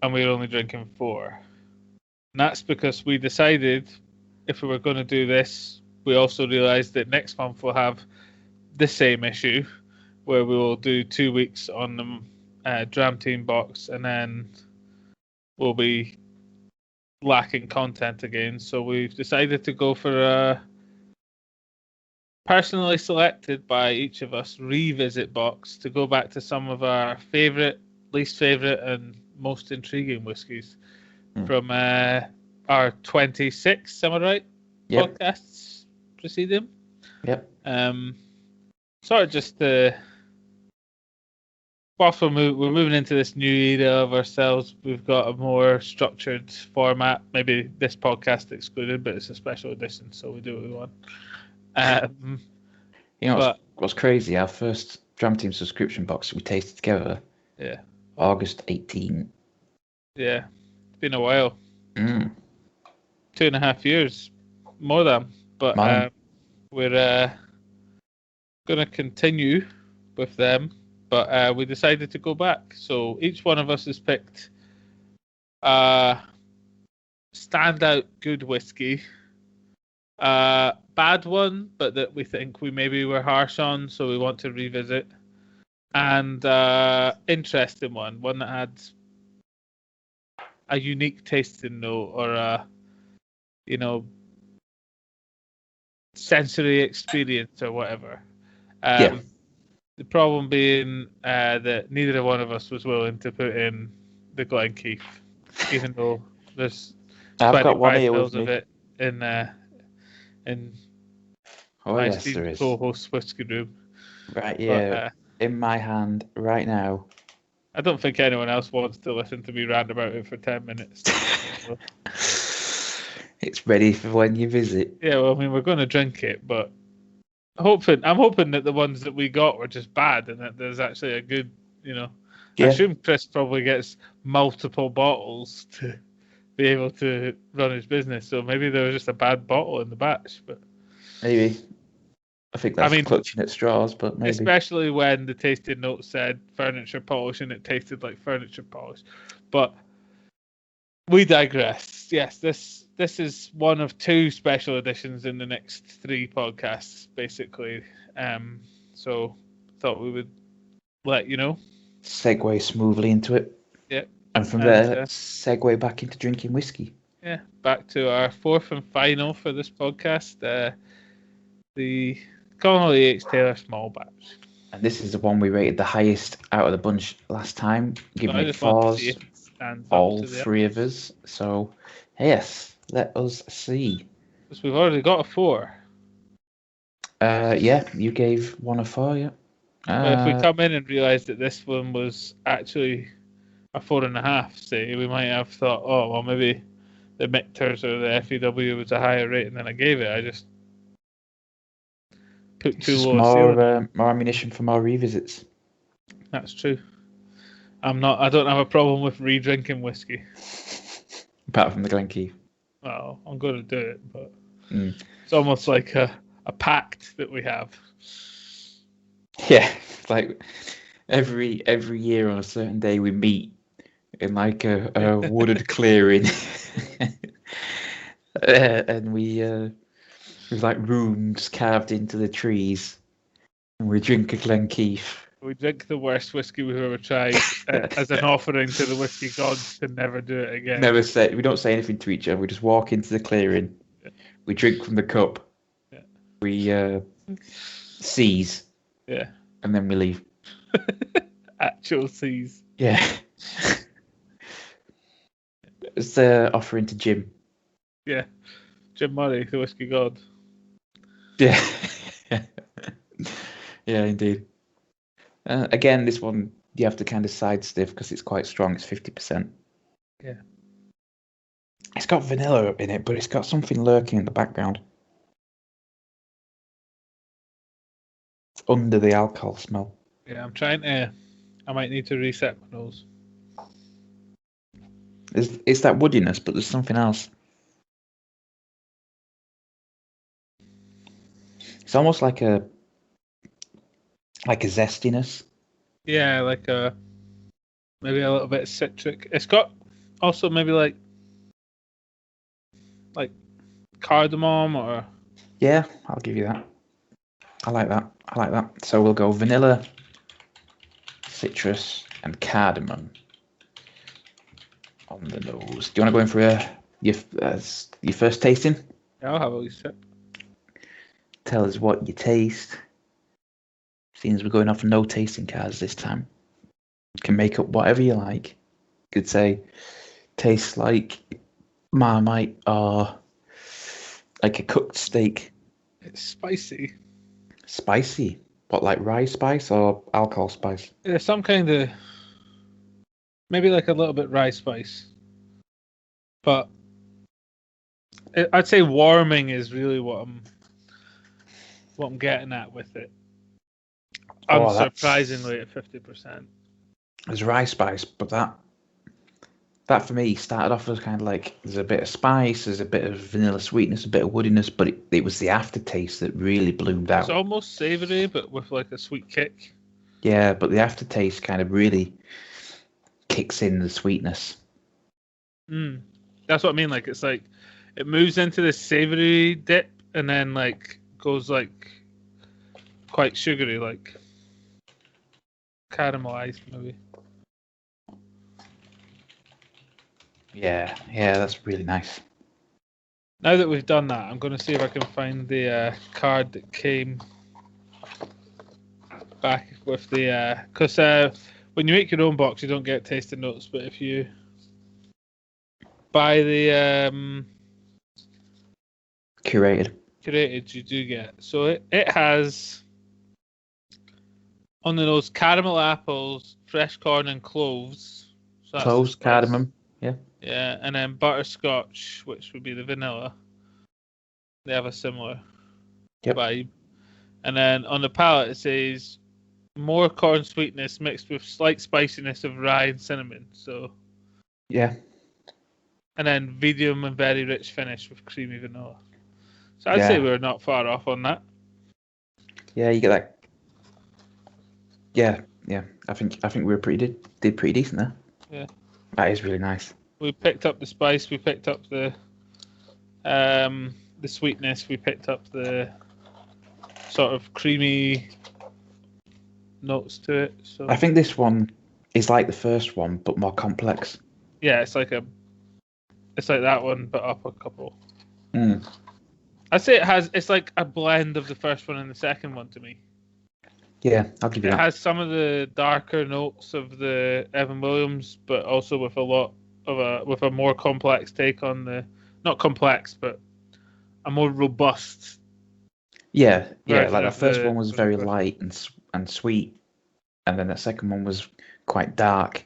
And we're only drinking 4. And that's because we decided if we were going to do this, we also realised that next month we'll have the same issue where we will do 2 weeks on the Dram Team box and then we'll be lacking content again. So we've decided to go for a personally selected by each of us revisit box to go back to some of our favourite, least favourite and most intriguing whiskies from our 26, am I right? Yep. Podcasts preceding. Yep. Sort of just whilst we're moving into this new era of ourselves, we've got a more structured format. Maybe this podcast excluded, but it's a special edition, so we do what we want. You know what's crazy? Our first Dram Team subscription box we tasted together. Yeah. August 18. Yeah, it's been a while. 2.5 years, more than. But we're gonna continue with them. But we decided to go back. So each one of us has picked a standout good whiskey. Bad one, but that we think we maybe were harsh on, so we want to revisit. And interesting one that had a unique tasting note or a, sensory experience or whatever. The problem being that neither one of us was willing to put in the Glenkeith, even though there's 25 mils of it in my esteemed co-host whiskey room. Right, yeah, in my hand right now. I don't think anyone else wants to listen to me rant about it for 10 minutes. It's ready for when you visit. Yeah, well, I mean, we're going to drink it, but I'm hoping that the ones that we got were just bad and that there's actually a good, I assume Chris probably gets multiple bottles to be able to run his business, so maybe there was just a bad bottle in the batch, but maybe. I think that's clutching at straws, but maybe. Especially when the tasting note said furniture polish and it tasted like furniture polish. But we digress. Yes, this is one of 2 special editions in the next 3 podcasts, basically. So thought we would let you know. segue smoothly into it. Yeah. And from there, segue back into drinking whiskey. Yeah, back to our fourth and final for this podcast, the Connolly H. Taylor Small Batch. And this is the one we rated the highest out of the bunch last time, giving it 4s, all three of us. So, yes, let us see. Because we've already got a 4. Yeah, you gave one a 4, yeah. But if we come in and realise that this one was actually a 4.5, say, we might have thought, oh, well, maybe the Michters or the FEW was a higher rating than I gave it. I just put too low more ammunition for more revisits. That's true. I don't have a problem with re-drinking whiskey. Apart from the Glenkeith. Well, I'm going to do it, but it's almost like a pact that we have. Yeah, it's like every year on a certain day we meet in like a wooded clearing, and we've like runes carved into the trees, and we drink a Glenkeith. We drink the worst whiskey we've ever tried as an offering to the whiskey gods to never do it again. We don't say anything to each other. We just walk into the clearing. Yeah. We drink from the cup. Yeah. We seize. Yeah. And then we leave. Actual seize. Yeah. It's the offering to Jim. Yeah. Jim Murray, the whiskey god. Yeah. Yeah, indeed. Again, this one you have to kind of side stiff because it's quite strong. It's 50%. Yeah. It's got vanilla in it, but it's got something lurking in the background. It's under the alcohol smell. Yeah, I'm trying to. I might need to reset my nose. It's that woodiness, but there's something else. It's almost like a zestiness. Yeah, maybe a little bit citric. It's got also maybe like cardamom or. Yeah, I'll give you that. I like that. So we'll go vanilla, citrus, and cardamom on the nose. Do you want to go in for your first tasting? Yeah, I'll have a wee sip. Tell us what you taste. Seems we're going off no tasting cards this time. You can make up whatever you like. You could say, tastes like Marmite or like a cooked steak. It's spicy. Spicy? What, like rye spice or alcohol spice? There's some kind of, maybe like a little bit rye spice. But I'd say warming is really what I'm getting at with it. Unsurprisingly, at 50%. There's rye spice, but that for me started off as kind of like there's a bit of spice, there's a bit of vanilla sweetness, a bit of woodiness, but it was the aftertaste that really bloomed out. It's almost savoury, but with like a sweet kick. Yeah, but the aftertaste kind of really kicks in the sweetness. That's what I mean. Like it's like it moves into the savoury dip and then like goes like quite sugary, like caramelized maybe. Yeah, that's really nice. Now that we've done that, I'm going to see if I can find the card that came back with the... Because when you make your own box, you don't get tasting notes, but if you buy the... Curated, you do get. So it has... On the nose, caramel apples, fresh corn and cloves. So cloves, cardamom, yeah. Yeah, and then butterscotch, which would be the vanilla. They have a similar vibe. And then on the palate, it says more corn sweetness mixed with slight spiciness of rye and cinnamon. So yeah. And then medium and very rich finish with creamy vanilla. So I'd say we're not far off on that. Yeah, you get that. Yeah. I think we were did pretty decent there. Yeah. That is really nice. We picked up the spice. We picked up the sweetness. We picked up the sort of creamy notes to it. So I think this one is like the first one, but more complex. Yeah, it's like that one, but up a couple. Mm. I'd say it's like a blend of the first one and the second one to me. Yeah, I'll give you It that. has some of the darker notes of the Evan Williams, but also with a more complex take on not complex, but a more robust. Yeah, version like the of first one the was of the very first. light and sweet, and then the second one was quite dark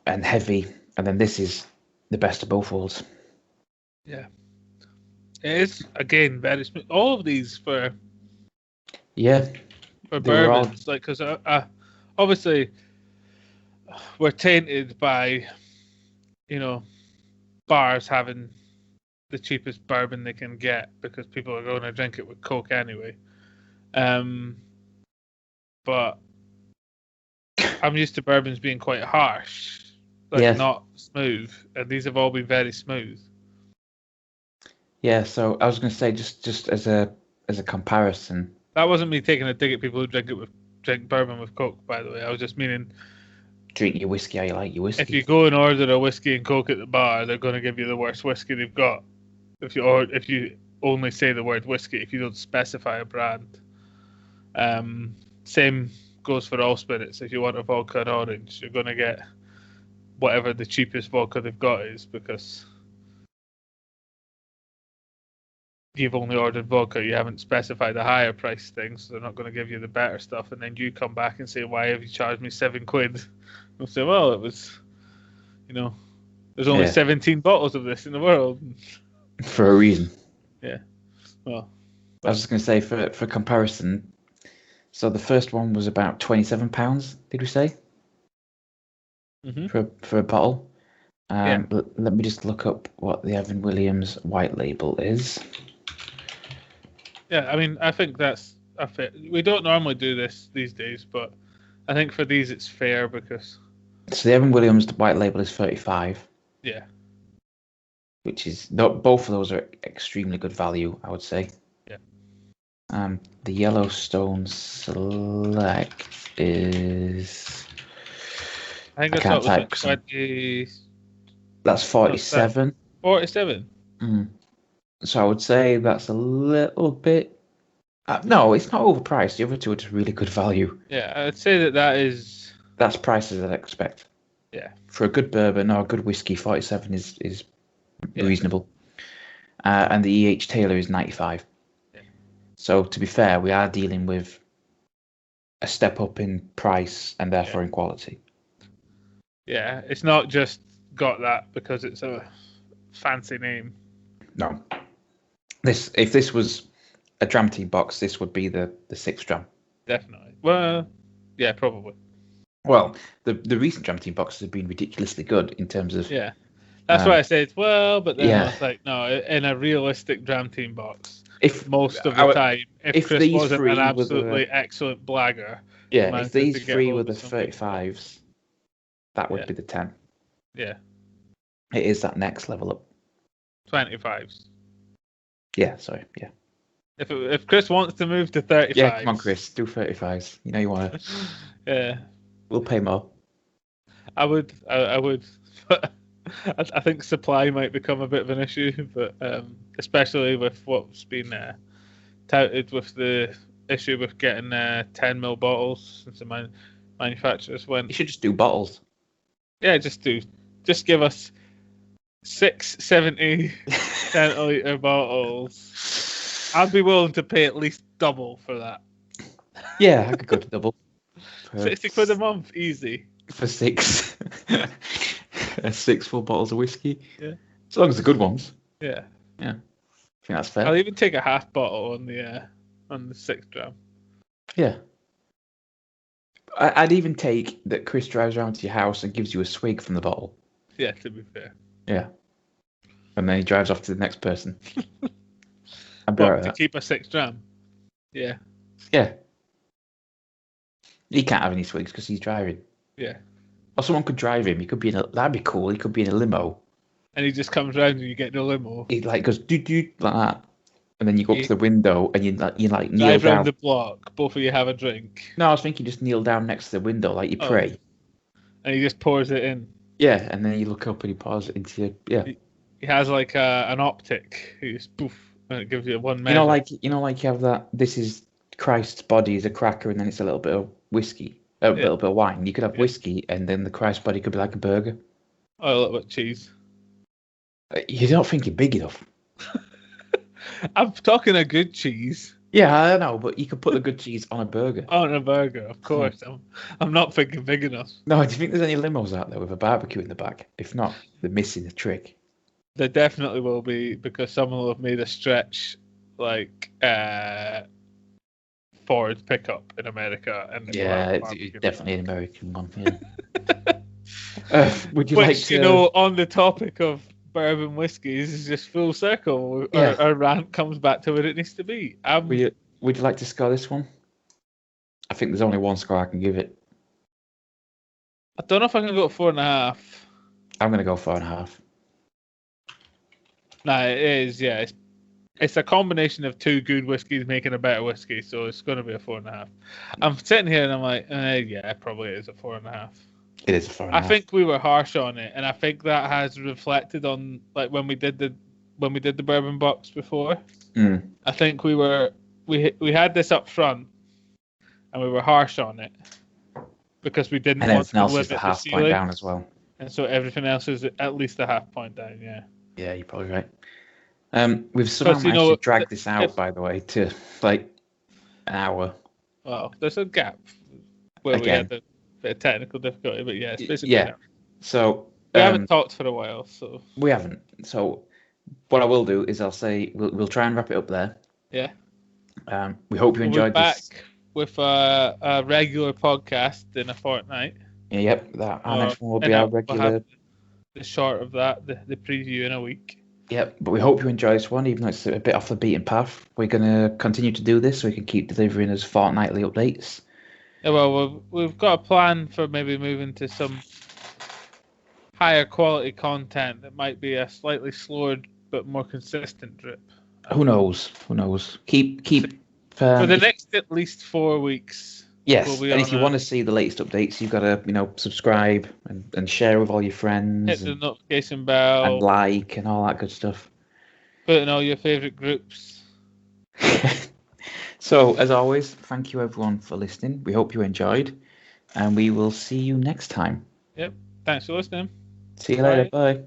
and heavy, and then this is the best of both worlds. Yeah, it is again very smooth. All of these for bourbons, like because obviously we're tainted by bars having the cheapest bourbon they can get because people are going to drink it with Coke anyway. But I'm used to bourbons being quite harsh, not smooth, and these have all been very smooth. Yeah, so I was going to say just as a comparison. That wasn't me taking a dig at people who drink bourbon with Coke, by the way. I was just meaning Drink your whiskey how you like your whiskey. if you go and order a whiskey and Coke at the bar, they're going to give you the worst whiskey they've got. If you only say the word whiskey, if you don't specify a brand. Same goes for all spirits. If you want a vodka and orange, you're going to get whatever the cheapest vodka they've got is because you've only ordered vodka. You haven't specified a higher price thing, so they're not going to give you the better stuff. And then you come back and say, "Why have you charged me £7?" They'll say, "Well, it was, there's only 17 bottles of this in the world for a reason." Yeah. Well, I was just going to say for comparison. So the first one was about £27. Did we say? Mm-hmm. For a bottle. Let me just look up what the Evan Williams white label is. Yeah, I mean, I think that's a fair. We don't normally do this these days, but I think for these it's fair because. So the Evan Williams white label is 35. Yeah. Which is both of those are extremely good value, I would say. Yeah. The Yellowstone Select is. I can't type. 20... That's 47. 47. So I would say that's a little bit. No, it's not overpriced. The other two are just really good value. Yeah, I would say that is. That's prices I'd expect. Yeah. For a good bourbon or a good whiskey, 47 is reasonable. And the E.H. Taylor is 95. Yeah. So to be fair, we are dealing with a step up in price and therefore in quality. Yeah, it's not just got that because it's a fancy name. No. If this was a Dram Team box, this would be the 6th Dram. Definitely. Well, yeah, probably. Well, the recent Dram Team boxes have been ridiculously good in terms of. Yeah. That's why I said, but then I was like, no, in a realistic Dram Team box, most of the time, if Chris wasn't an absolutely excellent blagger. Yeah, if these three were the 35s, that would be the 10. Yeah. It is that next level up. 25s. Yeah, sorry, yeah. If Chris wants to move to 35s. Yeah, come on, Chris, do 35s. You know you want to. Yeah. We'll pay more. I would. I think supply might become a bit of an issue, but especially with what's been touted with the issue with getting 10ml bottles since the manufacturers went. You should just do bottles. Yeah, just give us 6 70 centiliter bottles. I'd be willing to pay at least double for that. Yeah, I could go to double. 60 quid a month, easy. For 6. 6 full bottles of whiskey. Yeah. As long as the good ones. Yeah. Yeah. I think that's fair. I'll even take a half bottle on the 6th Dram. Yeah. I'd even take that Chris drives around to your house and gives you a swig from the bottle. Yeah, to be fair. Yeah. And then he drives off to the next person. To keep a 6th Dram? Yeah. Yeah. He can't have any swigs because he's driving. Yeah. Or someone could drive him. He could be that'd be cool. He could be in a limo. And he just comes round and you get in a limo. He goes doo-doo like that. and then you go up to the window and you like kneel drive down. around the block. Both of you have a drink. No, I was thinking just kneel down next to the window like you pray. And he just pours it in. Yeah, and then you look up and he pours it into He has like an optic. He just poof, and it gives you one measure. You have that. This is Christ's body is a cracker, and then it's a little bit of whiskey, little bit of wine. You could have whiskey, and then the Christ body could be like a burger. Oh, a little bit of cheese. You don't think you're big enough. I'm talking a good cheese. Yeah, I don't know, but you could put the good cheese on a burger. On a burger, of course. I'm not thinking big enough. No, do you think there's any limos out there with a barbecue in the back? If not, they're missing a trick. There definitely will be, because someone will have made a stretch like Ford pickup in America. And it's definitely an American one. Yeah. Would you like to? On the topic of bourbon whiskies, is just full circle. Yeah. Our rant comes back to where it needs to be. Would you like to score this one? I think there's only one score I can give it. I don't know if I can go 4.5. I'm going to go 4.5. No, it is. Yeah, it's a combination of two good whiskies making a better whiskey, so it's going to be a 4.5. I'm sitting here and I'm like, yeah, it probably is a 4.5. It is a 4.5. I think we were harsh on it, and I think that has reflected on like when we did the bourbon box before. I think we had this up front, and we were harsh on it because we didn't want to limit the half point down as well. And so everything else is at least a half point down. Yeah. Yeah, you're probably right. We've somehow managed to drag this out, by the way, to like an hour. Well, there's a gap where we had the bit of technical difficulty, but yeah, it's basically So we haven't talked for a while, so we haven't. So what I will do is I'll say we'll try and wrap it up there. Yeah. We hope you enjoyed this. Back with a regular podcast in a fortnight. Yep, our next one will be our regular. We'll have the short of that, the preview in a week. Yep, but we hope you enjoy this one, even though it's a bit off the beaten path. We're going to continue to do this so we can keep delivering us fortnightly updates. Yeah, well, we've got a plan for maybe moving to some higher quality content that might be a slightly slower but more consistent drip. Who knows? Keep for the next at least 4 weeks. Yes, and if you want to see the latest updates, you've got to subscribe and share with all your friends. Hit the notification bell. And like and all that good stuff. Put in all your favourite groups. So, as always, thank you everyone for listening. We hope you enjoyed, and we will see you next time. Yep. Thanks for listening. See you later. Bye.